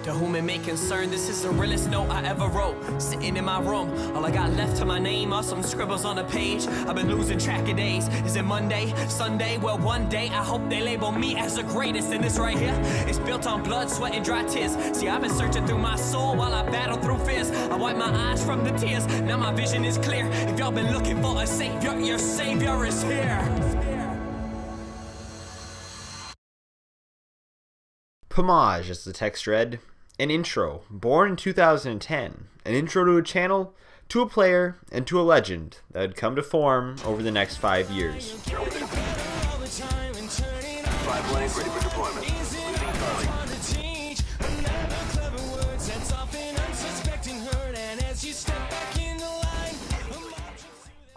To whom it may concern, this is the realest note I ever wrote. Sitting in my room, all I got left to my name are some scribbles on a page. I've been losing track of days. Is it Monday, Sunday? Well, one day I hope they label me as the greatest. And this right here is built on blood, sweat, and dry tears. See, I've been searching through my soul while I battle through fears. I wipe my eyes from the tears, now my vision is clear. If y'all been looking for a savior, your savior is here. Pamaj, as the text read, an intro, born in 2010, an intro to a channel, to a player, and to a legend that had come to form over the next 5 years. 5 lanes ready for deployment.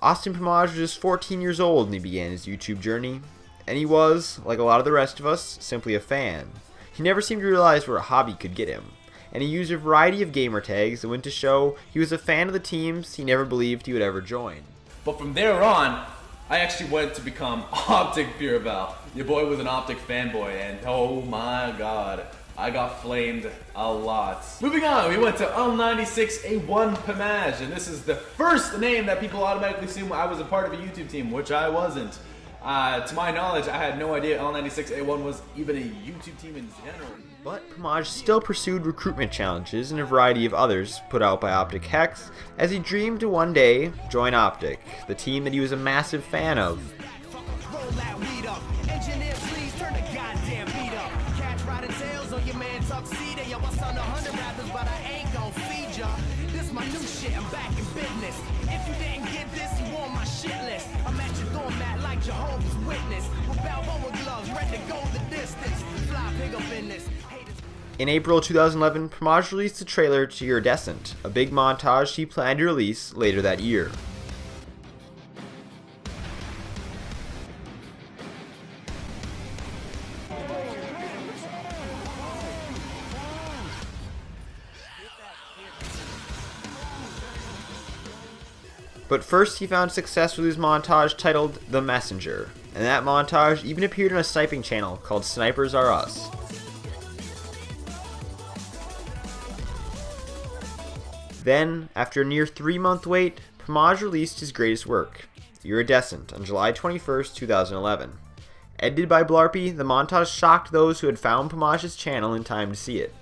Austin Pamaj was just 14 years old when he began his YouTube journey, and he was, like a lot of the rest of us, simply a fan. He never seemed to realize where a hobby could get him, and he used a variety of gamer tags that went to show he was a fan of the teams he never believed he would ever join. But from there on, I actually went to become OpTic Pure Val. Your boy was an OpTic fanboy, and oh my god, I got flamed a lot. Moving on, we went to L96A1 Pamaj, and this is the first name that people automatically assume I was a part of a YouTube team, which I wasn't. To my knowledge, I had no idea L96A1 was even a YouTube team in general. But Pamaj still pursued recruitment challenges and a variety of others put out by OpTic Hex as he dreamed to one day join OpTic, the team that he was a massive fan of. In April 2011, Pamaj released the trailer to Iridescent, a big montage he planned to release later that year. But first he found success with his montage titled The Messenger, and that montage even appeared on a sniping channel called Snipers Are Us. Then, after a near 3-month wait, Pamaj released his greatest work, Iridescent, on July 21st, 2011. Edited by Blarpy, the montage shocked those who had found Pamaj's channel in time to see it.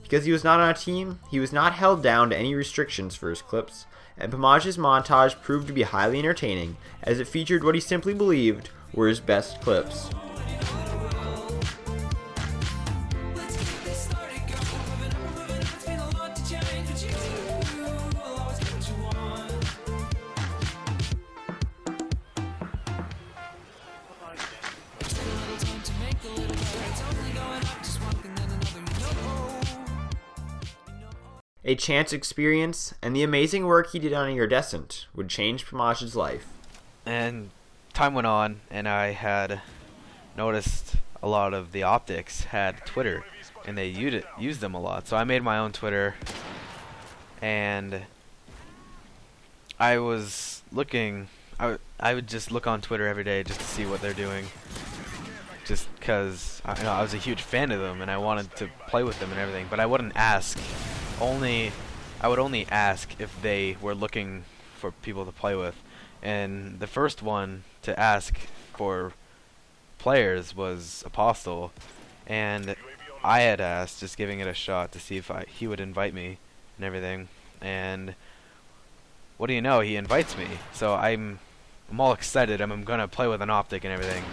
Because he was not on a team, he was not held down to any restrictions for his clips, and Pamaj's montage proved to be highly entertaining as it featured what he simply believed were his best clips. A chance experience, and the amazing work he did on Iridescent would change Pamaj's life. And time went on, and I had noticed a lot of the OpTics had Twitter, and they used them a lot. So I made my own Twitter, and I was looking. I would just look on Twitter every day just to see what they're doing, just because I was a huge fan of them, and I wanted to play with them and everything. But I wouldn't ask. I would only ask if they were looking for people to play with, and the first one to ask for players was Apostle, and I had asked, just giving it a shot to see if he would invite me and everything, and what do you know, he invites me, so I'm all excited. I'm gonna play with an OpTic and everything,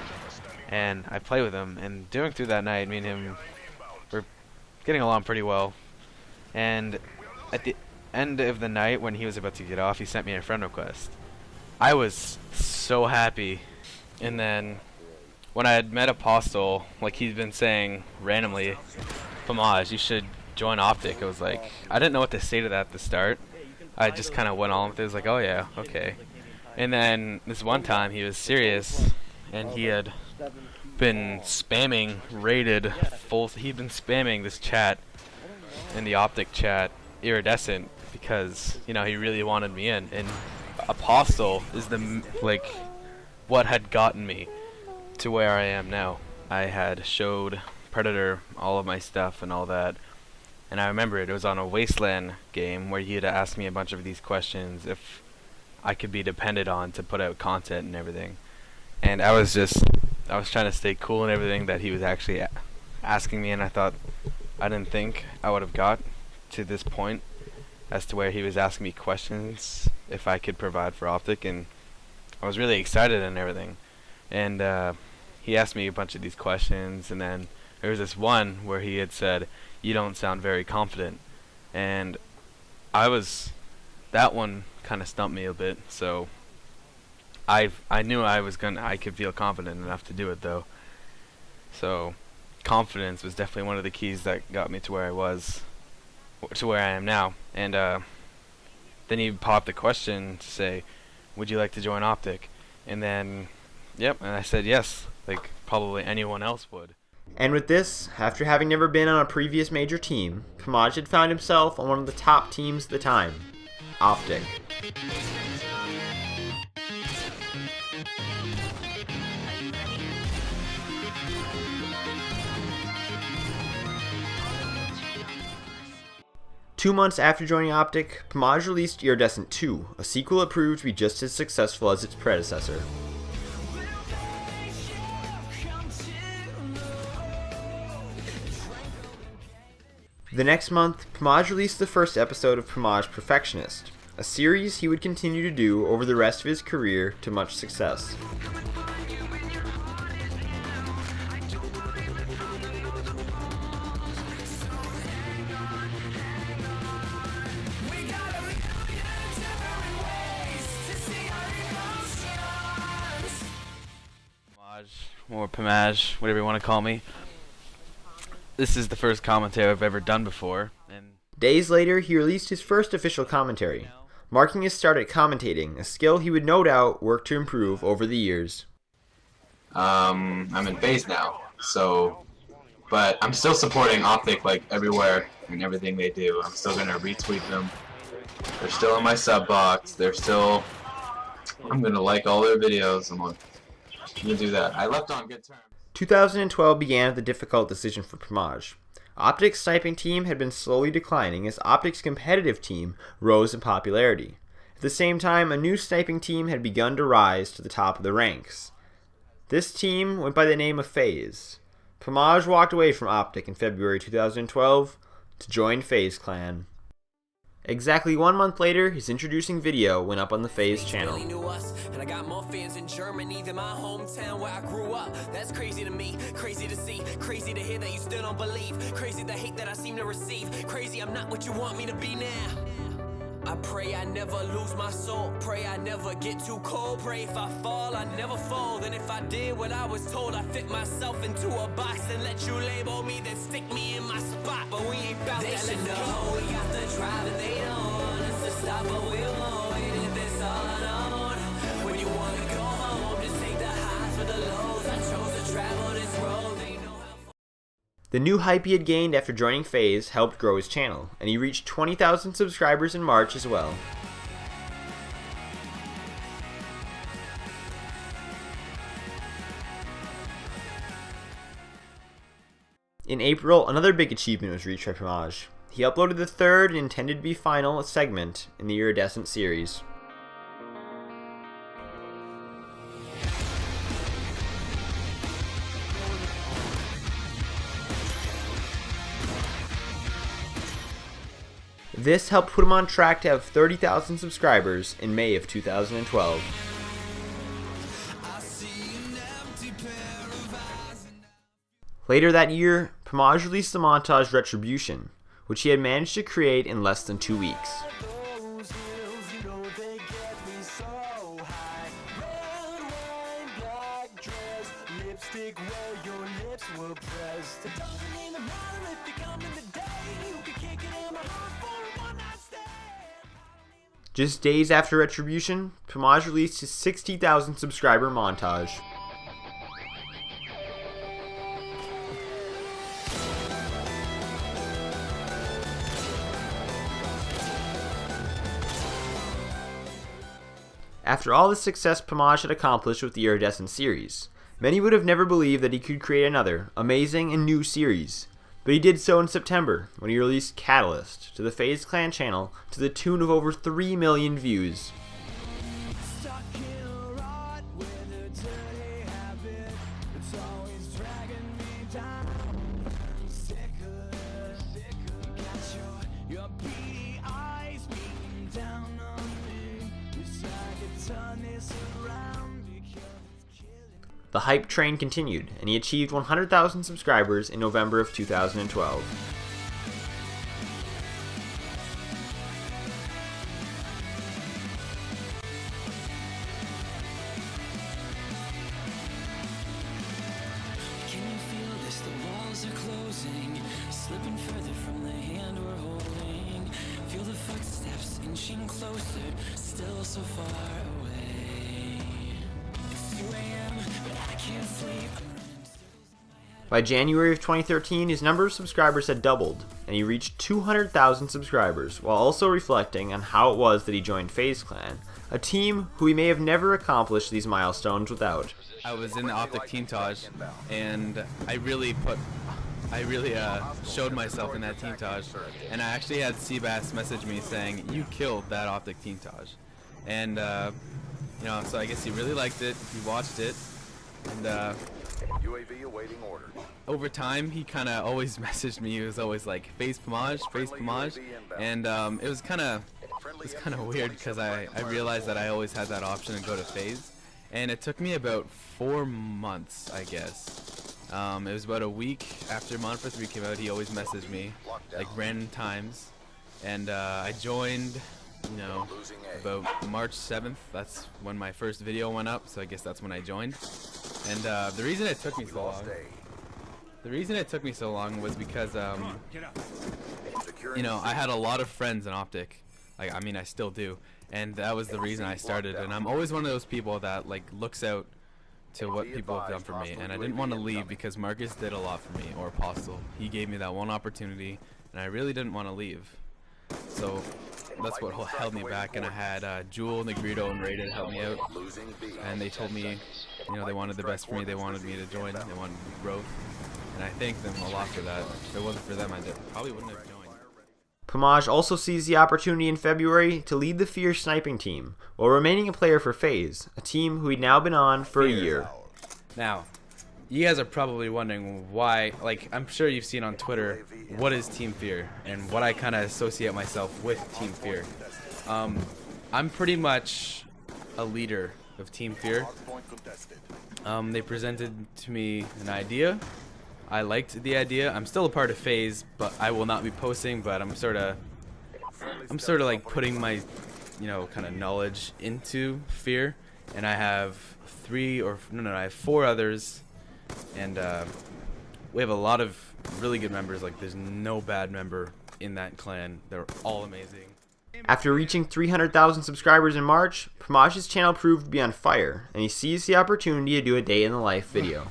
and I play with him, and during through that night, me and him were getting along pretty well. And at the end of the night, when he was about to get off, he sent me a friend request. I was so happy. And then when I had met Apostle, like he'd been saying randomly, Pamaj, you should join OpTic. I was like, I didn't know what to say to that at the start. I just kind of went on with it. I was like, oh yeah, okay. And then this one time he was serious, and he had been spamming he'd been spamming this chat in the OpTic chat, Iridescent, because he really wanted me in. And Apostle is what had gotten me to where I am now. I had showed Predator all of my stuff and all that, And I remember it was on a Wasteland game where he had asked me a bunch of these questions if I could be depended on to put out content and everything. And I was trying to stay cool and everything that he was actually asking me, and I didn't think I would have got to this point as to where he was asking me questions if I could provide for OpTic, and I was really excited and everything. And he asked me a bunch of these questions, and then there was this one where he had said, "You don't sound very confident," and that one kind of stumped me a bit. So I knew I could feel confident enough to do it though. So confidence was definitely one of the keys that got me to where I am now. And then he popped the question to say, "Would you like to join OpTic?" And then, yep, and I said yes, like probably anyone else would. And with this, after having never been on a previous major team, Pamaj had found himself on one of the top teams at the time, OpTic. Two months after joining OpTic, Pamaj released Iridescent 2, a sequel that proved to be just as successful as its predecessor. The next month, Pamaj released the first episode of Pamaj Perfectionist, a series he would continue to do over the rest of his career to much success. Or Pamaj, whatever you want to call me. This is the first commentary I've ever done before. And days later, he released his first official commentary, marking his start at commentating, a skill he would no doubt work to improve over the years. I'm in FaZe now, but I'm still supporting OpTic like everywhere and everything they do. I'm still gonna retweet them. They're still in my sub box. I'm gonna like all their videos. I'm gonna do that. I left on good terms. 2012 began with a difficult decision for Pamaj. OpTic's sniping team had been slowly declining as OpTic's competitive team rose in popularity. At the same time, a new sniping team had begun to rise to the top of the ranks. This team went by the name of FaZe. Pamaj walked away from OpTic in February 2012 to join FaZe Clan. Exactly 1 month later, his introducing video went up on the FaZe channel. And I got more fans in Germany than my hometown where I grew up. That's crazy to me, crazy to see, crazy to hear that you still don't believe, crazy the hate that I seem to receive, crazy I'm not what you want me to be now. I pray I never lose my soul, pray I never get too cold, pray if I fall I never fold, and if I did what I was told I fit myself into a box and let you label me, then stick me in my spot. But we ain't bout that. They should know we got the drive and they don't want us to stop, but we won't. If it's all unknown, when you wanna go home, just take the highs for the lows. I chose to travel this road. They know how. The new hype he had gained after joining FaZe helped grow his channel, and he reached 20,000 subscribers in March as well. In April, another big achievement was reached by Pamaj. He uploaded the third and intended to be final segment in the Iridescent series. This helped put him on track to have 30,000 subscribers in May of 2012. Later that year, Pamaj released the montage Retribution, which he had managed to create in less than 2 weeks. Just days after Retribution, Pamaj released his 60,000 subscriber montage. After all the success Pamaj had accomplished with the Iridescent series, many would have never believed that he could create another amazing and new series. But he did so in September when he released Catalyst to the FaZe Clan channel to the tune of over 3 million views. The hype train continued, and he achieved 100,000 subscribers in November of 2012. Can you feel this? The walls are closing, slipping further from the hand we're holding. Feel the footsteps inching closer, still so far away. It's 2 a.m., but I can't sleep. By January of 2013, his number of subscribers had doubled, and he reached 200,000 subscribers, while also reflecting on how it was that he joined FaZe Clan, a team who he may have never accomplished these milestones without. I was in the OpTic Teamtage, and I really showed myself in that Teamtage, and I actually had Seabass message me saying, "You killed that OpTic Teamtage," and so I guess he really liked it. He watched it, and UAV awaiting orders. over time he kind of always messaged me. He was always like, "FaZe Pamaj, FaZe Pamaj," and it was kind of weird because I realized that I always had that option to go to FaZe, and it took me about 4 months, I guess. It was about a week after Modern Warfare 3 came out. He always messaged me like random times, and I joined, about March 7th. That's when my first video went up, so I guess that's when I joined. And the reason it took me so long was because I had a lot of friends in OpTic. Like, I mean, I still do, and that was the reason I started. And I'm always one of those people that like looks out to what people have done for me, and I didn't want to leave because Marcus did a lot for me, or Apostle. He gave me that one opportunity, and I really didn't want to leave. So that's what held me back, and I had Jewel, Negrito, and Raiden help me out, and they told me, they wanted the best for me. They wanted me to join. They wanted growth, and I thank them a lot for that. If it wasn't for them, I probably wouldn't have joined. Pamaj also seized the opportunity in February to lead the FaZe Sniping team, while remaining a player for FaZe, a team who he'd now been on for a year. Now, you guys are probably wondering why, I'm sure you've seen on Twitter, what is Team Fear, and what I kind of associate myself with Team Fear. I'm pretty much a leader of Team Fear. They presented to me an idea. I liked the idea. I'm still a part of FaZe, but I will not be posting, but I'm sort of like putting my, kind of knowledge into Fear, and I have I have 4 others, and we have a lot of really good members. Like, there's no bad member in that clan. They're all amazing. After reaching 300,000 subscribers in March, Pamaj's channel proved to be on fire, and he seized the opportunity to do a day-in-the-life video.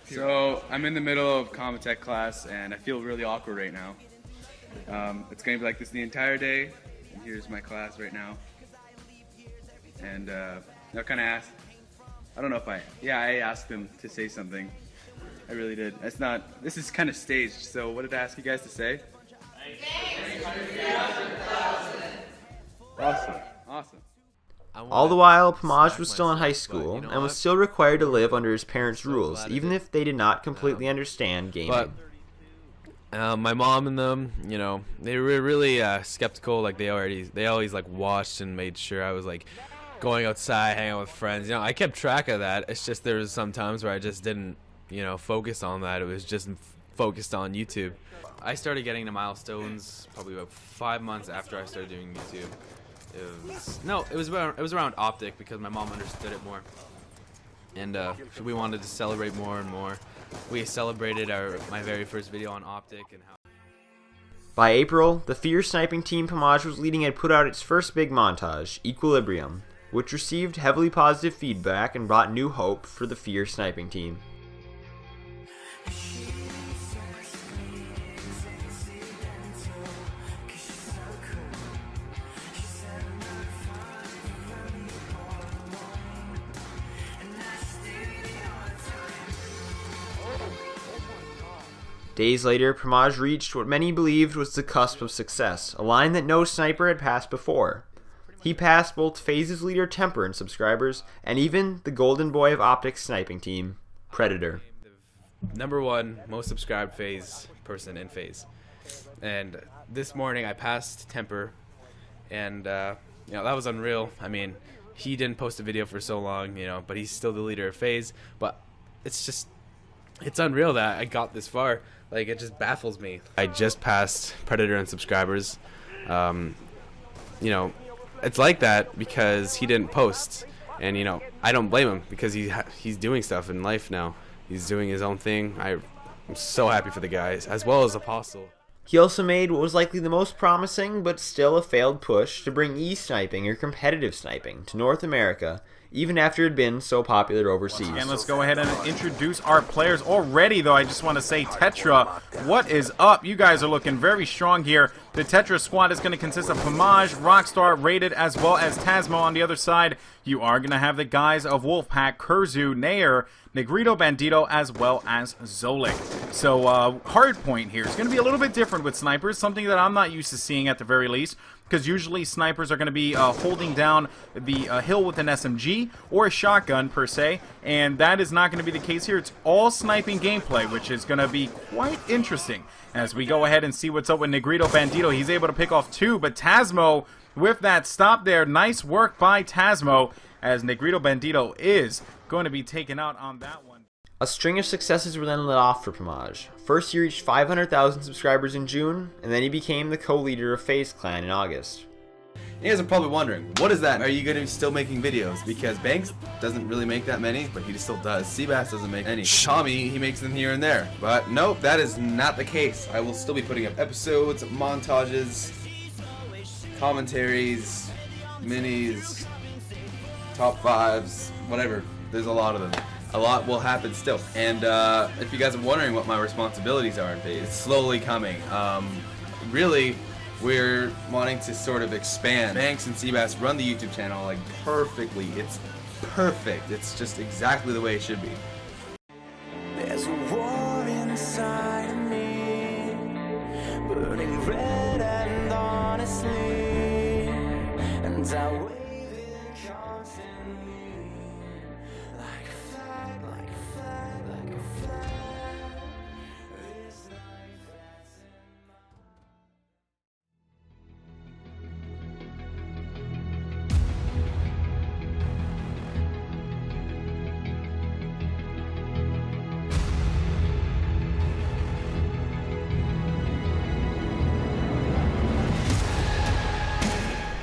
So I'm in the middle of Common Tech class, and I feel really awkward right now. It's going to be like this the entire day. And here's my class right now. And I kind of asked, I don't know if I asked them to say something. I really did. This is kind of staged, so what did I ask you guys to say? Awesome. All the while, Pamaj was still in high school and was still required to live under his parents' rules, even if they did not completely understand gaming. But my mom and them, they were really skeptical. Like, they always like watched and made sure I was like going outside, hanging out with friends. I kept track of that. It's just there was some times where I just didn't, focus on that. It was just focused on YouTube. I started getting the milestones probably about 5 months after I started doing YouTube. It was around OpTic because my mom understood it more, and we wanted to celebrate more and more. We celebrated my very first video on OpTic and how. By April, the FaZe Sniping team Pamaj was leading had put out its first big montage, Equilibrium, which received heavily positive feedback and brought new hope for the FaZe Sniping team. Days later, Pamaj reached what many believed was the cusp of success, a line that no sniper had passed before. He passed both FaZe's leader Temper in subscribers, and even the golden boy of OpTic's sniping team, Predator. #1 most subscribed FaZe person in FaZe. And this morning I passed Temper, and you know, that was unreal. I mean, he didn't post a video for so long, you know, but he's still the leader of FaZe. But it's unreal that I got this far. Like, it just baffles me. I just passed Predator in subscribers. You know, it's like that because he didn't post, and you know, I don't blame him because he's doing stuff in life now. He's doing his own thing. I'm so happy for the guys, as well as Apostle. He also made what was likely the most promising but still a failed push to bring e-sniping or competitive sniping to North America, even after it had been so popular overseas. And let's go ahead and introduce our players already, though. I just want to say, Tetra, what is up? You guys are looking very strong here. The Tetra squad is going to consist of Pamaj, Rockstar, Rated, as well as Tasmo. On the other side, you are going to have the guys of Wolfpack, Kurzu, Nair, Negrito Bandito, as well as Zolik. So, hardpoint here is going to be a little bit different with snipers, something that I'm not used to seeing at the very least, because usually snipers are going to be holding down the hill with an SMG or a shotgun per se, and that is not going to be the case here. It's all sniping gameplay, which is going to be quite interesting. As we go ahead and see what's up with Negrito Bandito, he's able to pick off 2, but Tasmo with that stop there. Nice work by Tasmo, as Negrito Bandito is going to be taken out on that one. A string of successes were then lit off for Pamaj. First, he reached 500,000 subscribers in June, and then he became the co-leader of FaZe Clan in August. You guys are probably wondering, what is that? Are you going to be still making videos? Because Banks doesn't really make that many, but he still does. Seabass doesn't make any. Shami, he makes them here and there. But nope, that is not the case. I will still be putting up episodes, montages, commentaries, minis, top 5s, whatever. There's a lot of them. A lot will happen still. And if you guys are wondering what my responsibilities are in FaZe, it's slowly coming. Really, we're wanting to sort of expand. Banks and Seabass run the YouTube channel like perfectly. It's perfect. It's just exactly the way it should be. There's a war inside of me, burning red and honestly, and I wave it constantly, like a flag, like a flag, like a flag. This life that's in my...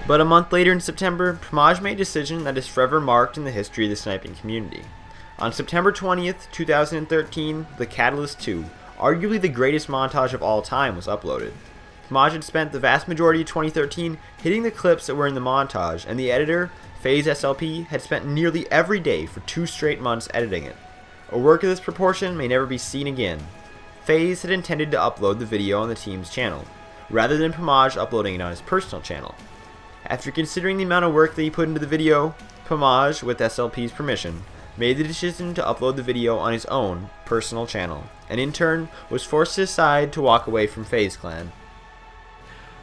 But a month later in September, Pamaj made a decision that is forever marked in the history of the sniping community. On September 20th, 2013, the Catalyst 2, arguably the greatest montage of all time, was uploaded. Pamaj had spent the vast majority of 2013 hitting the clips that were in the montage, and the editor, FaZe SLP, had spent nearly every day for 2 straight months editing it. A work of this proportion may never be seen again. FaZe had intended to upload the video on the team's channel, rather than Pamaj uploading it on his personal channel. After considering the amount of work that he put into the video, Pamaj, with SLP's permission, made the decision to upload the video on his own personal channel, and in turn was forced to decide to walk away from FaZe Clan.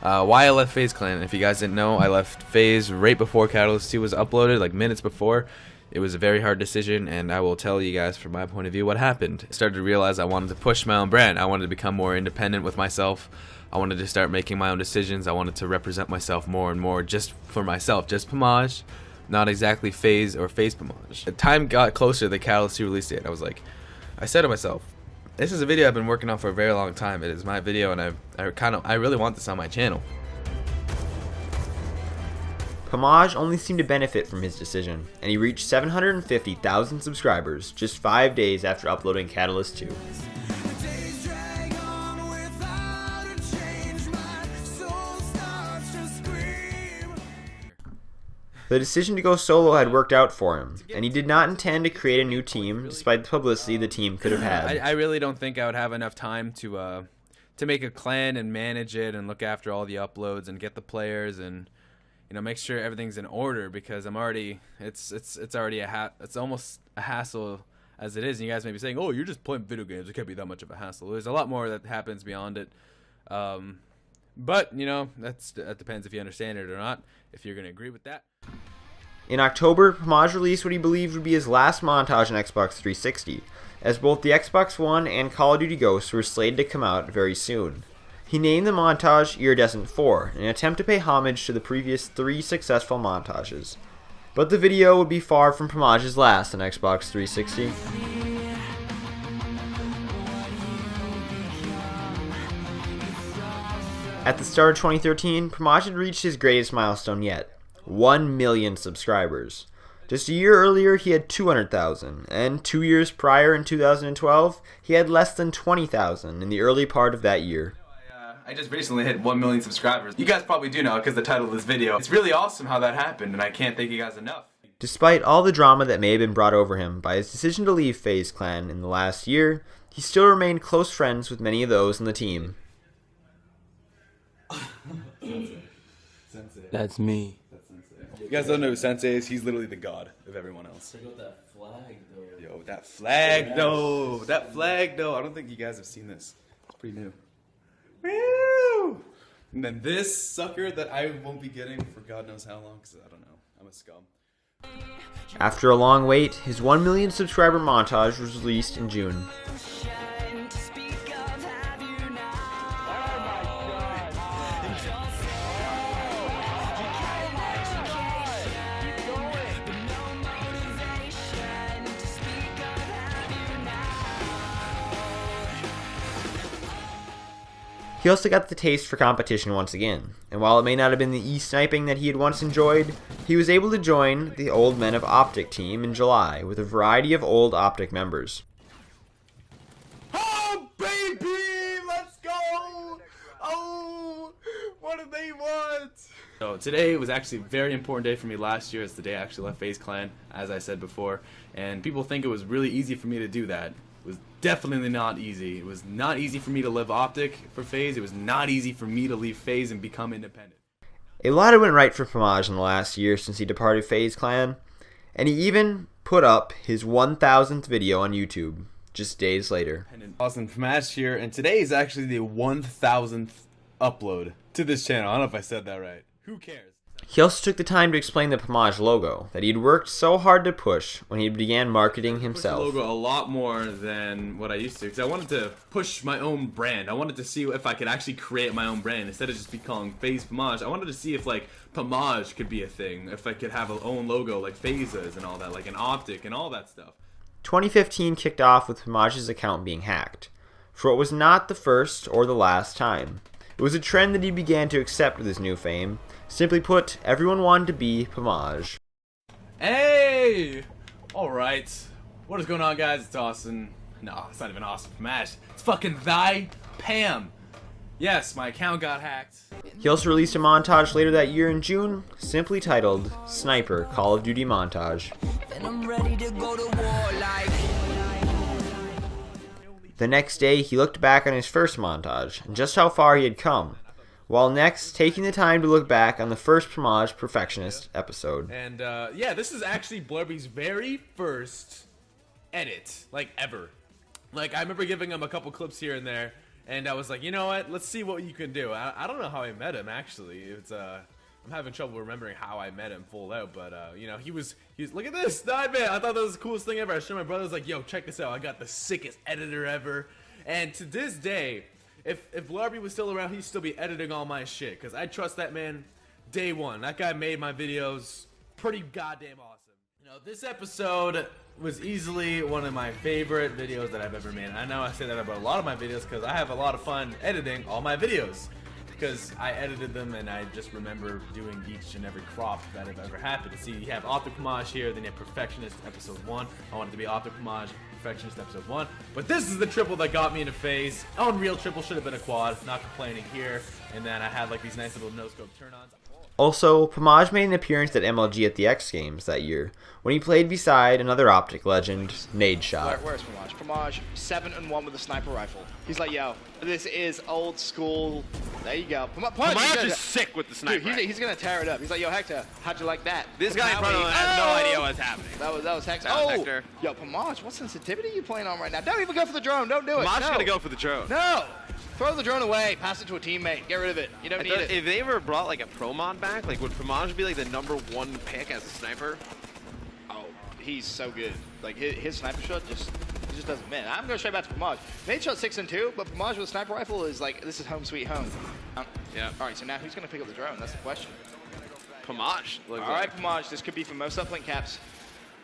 Why I left FaZe Clan, if you guys didn't know, I left FaZe right before Catalyst 2 was uploaded, like minutes before. It was a very hard decision, and I will tell you guys from my point of view what happened. I started to realize I wanted to push my own brand. I wanted to become more independent with myself. I wanted to start making my own decisions. I wanted to represent myself more and more just for myself, just Pamaj, not exactly FaZe or FaZe Pamaj. The time got closer to the Catalyst 2 release date. I said to myself, this is a video I've been working on for a very long time. It is my video, and I really want this on my channel. Pamaj only seemed to benefit from his decision, and he reached 750,000 subscribers just 5 days after uploading Catalyst 2. The decision to go solo had worked out for him, and he did not intend to create a new team despite the publicity the team could have had. I really don't think I would have enough time to make a clan and manage it and look after all the uploads and get the players and, you know, make sure everything's in order, because I'm already it's almost a hassle as it is. And you guys may be saying, oh, you're just playing video games. It can't be that much of a hassle. There's a lot more that happens beyond it. But, you know, that depends if you understand it or not, if you're going to agree with that. In October, Pamaj released what he believed would be his last montage on Xbox 360, as both the Xbox One and Call of Duty Ghosts were slated to come out very soon. He named the montage Iridescent 4, in an attempt to pay homage to the previous 3 successful montages. But the video would be far from Pamaj's last on Xbox 360. At the start of 2013, Pamaj had reached his greatest milestone yet, 1 million subscribers. Just a year earlier, he had 200,000, and 2 years prior in 2012, he had less than 20,000 in the early part of that year. I just recently hit 1 million subscribers. You guys probably do know because the title of this video. It's really awesome how that happened, and I can't thank you guys enough. Despite all the drama that may have been brought over him by his decision to leave FaZe Clan in the last year, he still remained close friends with many of those in the team. That's me. You guys don't know who Sensei is? He's literally the god of everyone else. Check out that flag, though. Yo, that flag, though. That flag, though. I don't think you guys have seen this. It's pretty new. Woo! And then this sucker that I won't be getting for God knows how long, because I don't know. I'm a scum. After a long wait, his 1 million subscriber montage was released in June. He also got the taste for competition once again, and while it may not have been the sniping that he had once enjoyed, he was able to join the Old Men of OpTic team in July with a variety of old OpTic members. Oh, baby! Let's go! Oh, what do they want? So today was actually a very important day for me. Last year, it's the day I actually left FaZe Clan, as I said before, and people think it was really easy for me to do that. It was definitely not easy. It was not easy for me to live OpTic for FaZe. It was not easy for me to leave FaZe and become independent. A lot had went right for Pamaj in the last year since he departed FaZe Clan, and he even put up his 1,000th video on YouTube just days later. Awesome, Pamaj here, and today is actually the 1,000th upload to this channel. I don't know if I said that right. Who cares? He also took the time to explain the Pamaj logo that he'd worked so hard to push when he began marketing himself. I pushed the logo a lot more than what I used to because I wanted to push my own brand. I wanted to see if I could actually create my own brand instead of just be calling FaZe Pamaj. I wanted to see if like Pamaj could be a thing, if I could have an own logo like FaZe's and all that, like an OpTic and all that stuff. 2015 kicked off with Pamaj's account being hacked, for it was not the first or the last time. It was a trend that he began to accept with his new fame. Simply put, everyone wanted to be Pamaj. Hey! Alright. What is going on, guys? It's Austin. No, it's not even Austin Pamaj. It's fucking Thy Pam. Yes, my account got hacked. He also released a montage later that year in June, simply titled Sniper Call of Duty Montage. The next day, he looked back on his first montage and just how far he had come, while next taking the time to look back on the first Pamaj Perfectionist episode. And yeah, this is actually Blurby's very first edit, like ever. Like I remember giving him a couple clips here and there, and I was like, you know what? Let's see what you can do. I don't know how I met him actually. It's I'm having trouble remembering how I met him full out, but you know, he was look at this, man. I thought that was the coolest thing ever. I showed my brother, I was like, yo, check this out. I got the sickest editor ever. And to this day, if Blarby was still around, he'd still be editing all my shit, because I trust that man day one. That guy made my videos pretty goddamn awesome. You know, this episode was easily one of my favorite videos that I've ever made. I know I say that about a lot of my videos because I have a lot of fun editing all my videos, because I edited them and I just remember doing each and every crop that have ever happened. See, you have OpTic Pamaj here, then you have Perfectionist episode 1. I wanted to be OpTic Pamaj, Perfectionist episode 1. But this is the triple that got me into FaZe. Unreal triple, should have been a quad, not complaining here. And then I had like these nice little no-scope turn-ons. Also, Pamaj made an appearance at MLG at the X Games that year when he played beside another OpTic legend, Nadeshot. Where's Pamaj? Pamaj, 7-1 with a sniper rifle. He's like, yo, this is old school. There you go. Pamaj is sick with the sniper. Dude, he's gonna tear it up. He's like, yo, Hector, how'd you like that? This guy in front of him has no idea what's happening. That was Hector. That was Hector. Yo, Pamaj, what sensitivity are you playing on right now? Don't even go for the drone. Don't do it. Pamaj's no. gonna go for the drone. No. Throw the drone away. Pass it to a teammate. Get rid of it. You don't need it. If they ever brought like a pro mod back, like would Pamaj be like the #1 pick as a sniper? Oh, he's so good. Like his sniper shot he just doesn't miss. I'm going straight back to Pamaj. Nate shot 6-2, but Pamaj with a sniper rifle is like, this is home sweet home. Yeah. All right, so now who's going to pick up the drone? That's the question. Pamaj. All right, Pamaj. This could be for most uplink caps.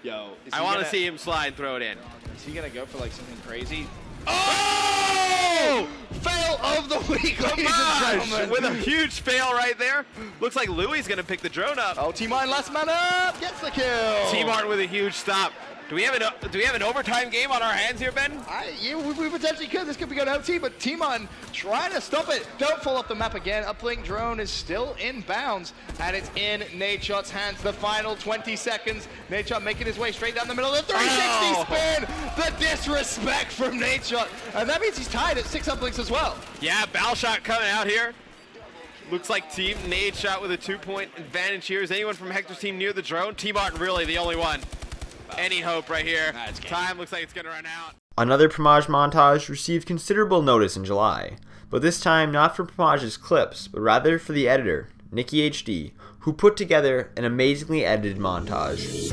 Yo, I want to see him slide and throw it in. Is he going to go for like something crazy? Oh! Fail of the week, ladies and gentlemen. With a huge fail right there. Looks like Louis is going to pick the drone up. Oh, T-Martin last man up. Gets the kill. T-Martin with a huge stop. Do we have an overtime game on our hands here, Ben? We potentially could. This could be going to OT, but T-Mon trying to stop it. Don't fall off the map again. Uplink drone is still in bounds, and it's in Nadeshot's hands. The final 20 seconds. Nadeshot making his way straight down the middle. The 360 spin. The disrespect from Nadeshot. And that means he's tied at 6 uplinks as well. Yeah, Balshot coming out here. Looks like Team Nadeshot with a 2-point advantage here. Is anyone from Hector's team near the drone? T-Martin really the only one. Any hope right here. Time looks like it's going to run out. Another Pamaj montage received considerable notice in July, but this time not for Pamaj's clips, but rather for the editor, Nikki HD, who put together an amazingly edited montage.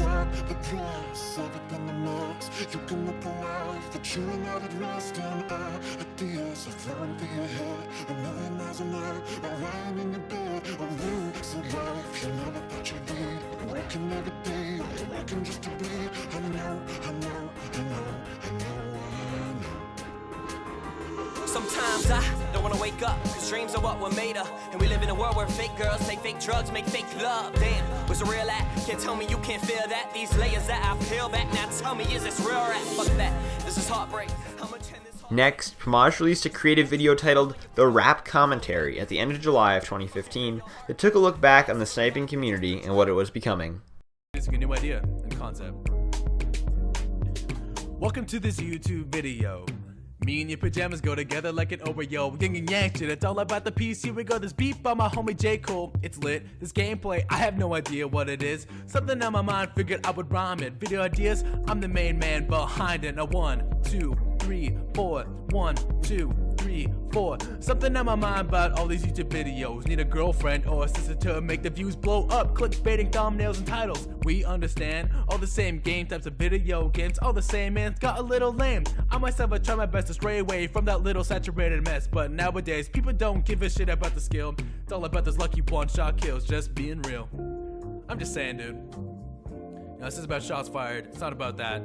Sometimes I don't wanna wake up, cause dreams are what we're made of. And we live in a world where fake girls take fake drugs, make fake love. Damn, what's the real at? Can't tell me you can't feel that. These layers that I peel back, now tell me, is this real rap? Fuck that, this is heartbreak. How much in this Next, Pamaj released a creative video titled The Rap Commentary at the end of July of 2015 that took a look back on the sniping community and what it was becoming. It's a new idea and concept. Welcome to this YouTube video. Me and your pajamas go together like an Oreo. Yin and yang shit, it's all about the piece. Here we go, this beat by my homie J. Cole. It's lit, this gameplay, I have no idea what it is. Something on my mind, figured I would rhyme it. Video ideas, I'm the main man behind it. Now 1, 2, 3, 4. 1, 2, 3, 4. Something on my mind about all these YouTube videos. Need a girlfriend or a sister to make the views blow up. Clickbaiting thumbnails and titles. We understand all the same game types of video games. All the same, man, it's got a little lame. I myself have tried my best to stray away from that little saturated mess. But nowadays, people don't give a shit about the skill. It's all about those lucky one-shot kills, just being real. I'm just saying, dude. You know, this is about shots fired. It's not about that.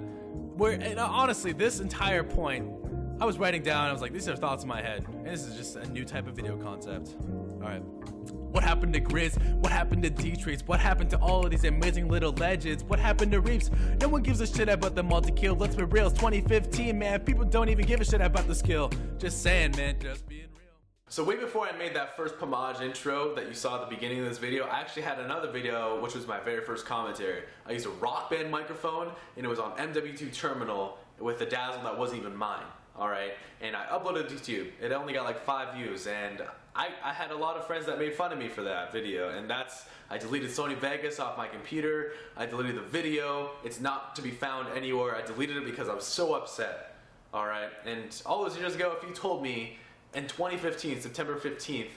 Honestly, this entire point, I was writing down, I was like, these are thoughts in my head. And this is just a new type of video concept. Alright. What happened to Grizz? What happened to D-Treats? What happened to all of these amazing little legends? What happened to Reaps? No one gives a shit about the multi-kill. Let's be real, it's 2015, man. People don't even give a shit about the skill. Just saying, man, just being real. So way before I made that first Pamaj intro that you saw at the beginning of this video, I actually had another video which was my very first commentary. I used a Rock Band microphone and it was on MW2 terminal with a dazzle that wasn't even mine. Alright, and I uploaded it to YouTube. It only got like 5 views, and I had a lot of friends that made fun of me for that video, and I deleted Sony Vegas off my computer, I deleted the video, it's not to be found anywhere, I deleted it because I was so upset. Alright, and all those years ago, if you told me in 2015, September 15th,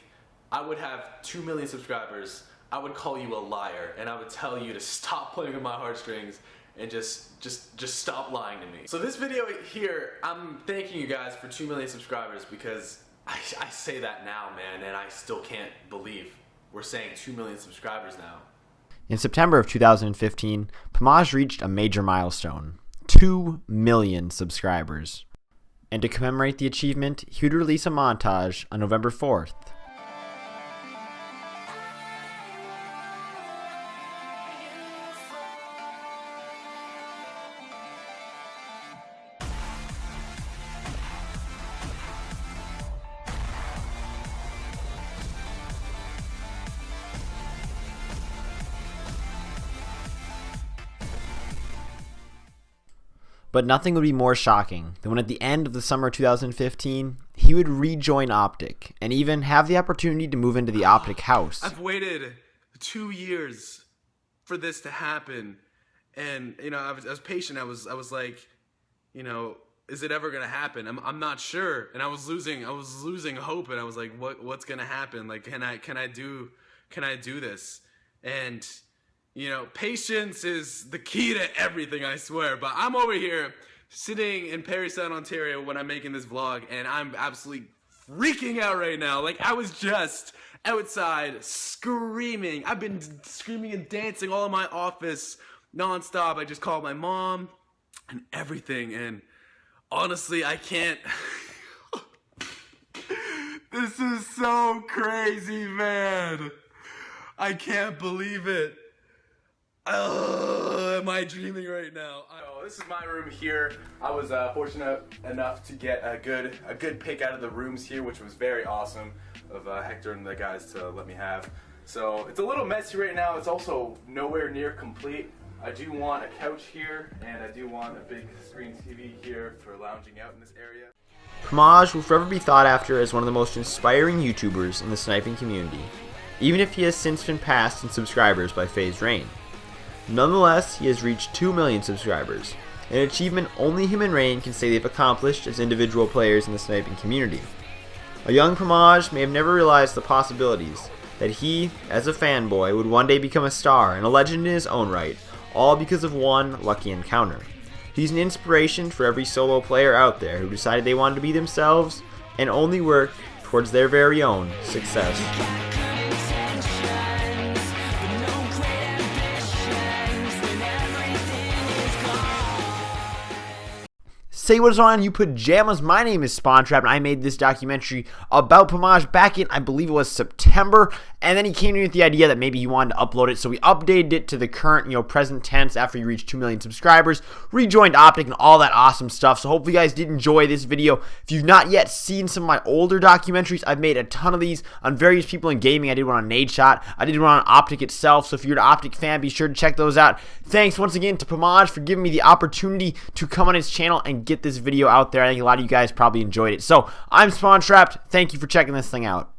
I would have 2 million subscribers, I would call you a liar, and I would tell you to stop playing with my heartstrings and just stop lying to me. So this video here, I'm thanking you guys for 2 million subscribers because I say that now, man, and I still can't believe we're saying 2 million subscribers now. In September of 2015, Pamaj reached a major milestone, 2 million subscribers. And to commemorate the achievement, he would release a montage on November 4th. But nothing would be more shocking than when at the end of the summer 2015, he would rejoin OpTic and even have the opportunity to move into the OpTic house. I've waited 2 years for this to happen, and you know, I was patient. I was like, you know, is it ever gonna happen? I'm not sure, and I was losing hope, and I was like, what's gonna happen? Like, can I do this? And you know, patience is the key to everything, I swear. But I'm over here sitting in Parry Sound, Ontario when I'm making this vlog, and I'm absolutely freaking out right now. Like, I was just outside screaming. I've been screaming and dancing all in my office nonstop. I just called my mom and everything, and honestly, I can't. This is so crazy, man. I can't believe it. Oh, am I dreaming right now? Oh, this is my room here. I was fortunate enough to get a good pick out of the rooms here, which was very awesome of Hector and the guys to let me have. So it's a little messy right now. It's also nowhere near complete. I do want a couch here, and I do want a big screen TV here for lounging out in this area. Pamaj will forever be thought after as one of the most inspiring YouTubers in the sniping community, even if he has since been passed in subscribers by FaZe Rain. Nonetheless, he has reached 2 million subscribers, an achievement only him and Rain can say they've accomplished as individual players in the sniping community. A young Pamaj may have never realized the possibilities that he, as a fanboy, would one day become a star and a legend in his own right, all because of one lucky encounter. He's an inspiration for every solo player out there who decided they wanted to be themselves and only work towards their very own success. Say what is on, you pajamas. My name is Spawntrap, and I made this documentary about Pamaj back in, I believe it was September, and then he came to me with the idea that maybe he wanted to upload it, so we updated it to the current, present tense after he reached 2 million subscribers, rejoined OpTic, and all that awesome stuff. So hopefully you guys did enjoy this video. If you've not yet seen some of my older documentaries, I've made a ton of these on various people in gaming. I did one on Nadeshot. I did one on OpTic itself, so if you're an OpTic fan, be sure to check those out. Thanks once again to Pamaj for giving me the opportunity to come on his channel and get this video out there. I think a lot of you guys probably enjoyed it. So I'm Spawntrapped. Thank you for checking this thing out.